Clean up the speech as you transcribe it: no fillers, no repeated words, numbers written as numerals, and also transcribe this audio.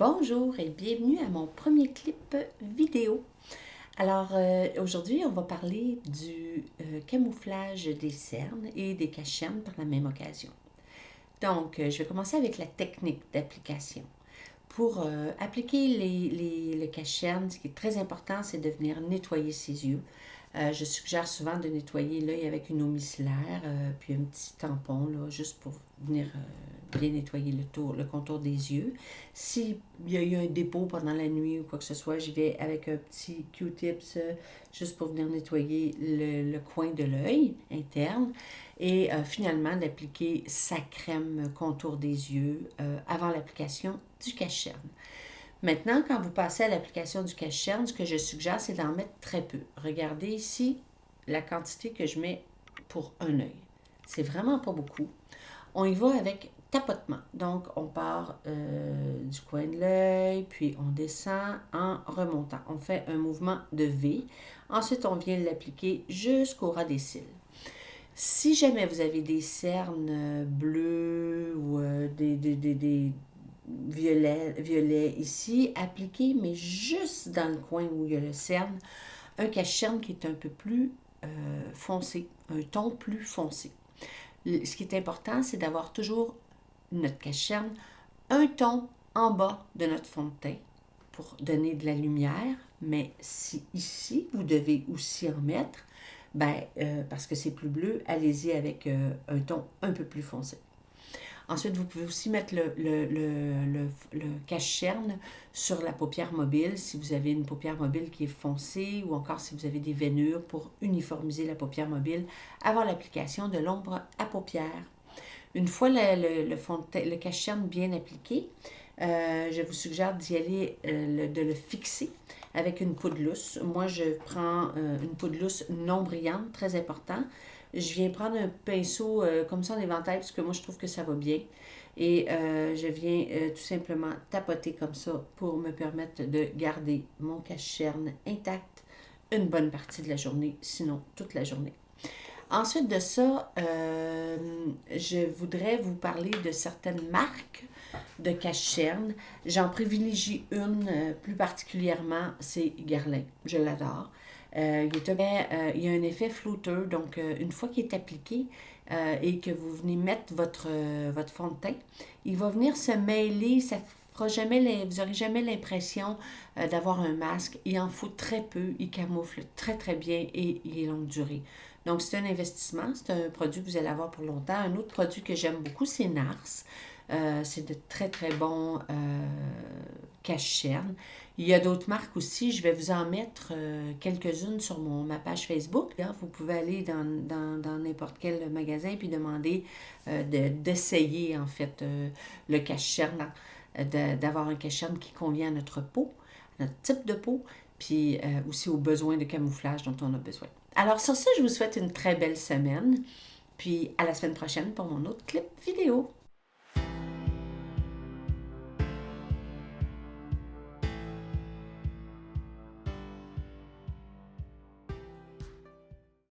Bonjour et bienvenue à mon premier clip vidéo. Alors aujourd'hui, on va parler du camouflage des cernes et des cachernes par la même occasion. Donc, je vais commencer avec la technique d'application. Pour appliquer le cache-cerne, ce qui est très important, c'est de venir nettoyer ses yeux. Je suggère souvent de nettoyer l'œil avec une eau micellaire, puis un petit tampon, là, juste pour venir bien nettoyer le contour des yeux. S'il y a eu un dépôt pendant la nuit ou quoi que ce soit, j'y vais avec un petit Q-tips, juste pour venir nettoyer le coin de l'œil interne. Et finalement, d'appliquer sa crème contour des yeux avant l'application du cache-cerne. Maintenant, quand vous passez à l'application du cache-cerne, ce que je suggère, c'est d'en mettre très peu. Regardez ici la quantité que je mets pour un œil. C'est vraiment pas beaucoup. On y va avec tapotement. Donc, on part du coin de l'œil, puis on descend en remontant. On fait un mouvement de V. Ensuite, on vient l'appliquer jusqu'au ras des cils. Si jamais vous avez des cernes bleues ou des violets ici, appliquez, mais juste dans le coin où il y a le cerne, un cache-cerne qui est un peu plus foncé, un ton plus foncé. Ce qui est important, c'est d'avoir toujours notre cache-cerne un ton en bas de notre fond de teint pour donner de la lumière, mais si ici, vous devez aussi en mettre, parce que c'est plus bleu, allez-y avec un ton un peu plus foncé. Ensuite, vous pouvez aussi mettre le cache-cerne sur la paupière mobile si vous avez une paupière mobile qui est foncée ou encore si vous avez des veinures pour uniformiser la paupière mobile avant l'application de l'ombre à paupières. Une fois le cache-cerne bien appliqué, je vous suggère d'y aller, de le fixer avec une poudre lousse. Moi, je prends une poudre lousse non brillante, très important. Je viens prendre un pinceau comme ça en éventail parce que moi, je trouve que ça va bien. Et je viens tout simplement tapoter comme ça pour me permettre de garder mon cache-cerne intact une bonne partie de la journée, sinon toute la journée. Ensuite de ça, je voudrais vous parler de certaines marques de cache-cerne. J'en privilégie une plus particulièrement, c'est Guerlain. Je l'adore. Il y a un effet flotteur, donc une fois qu'il est appliqué et que vous venez mettre votre fond de teint, il va venir se mêler, ça fera jamais, vous n'aurez jamais l'impression d'avoir un masque. Il en faut très peu, il camoufle très très bien et il est longue durée. Donc c'est un investissement, c'est un produit que vous allez avoir pour longtemps. Un autre produit que j'aime beaucoup, c'est Nars. C'est de très très bons cache-cerne. Il y a d'autres marques aussi. Je vais vous en mettre quelques-unes sur ma page Facebook. Là. Vous pouvez aller dans n'importe quel magasin puis demander d'essayer en fait le cache-cerne, d'avoir un cache-cerne qui convient à notre peau, à notre type de peau, puis aussi aux besoins de camouflage dont on a besoin. Alors sur ça, je vous souhaite une très belle semaine, puis à la semaine prochaine pour mon autre clip vidéo.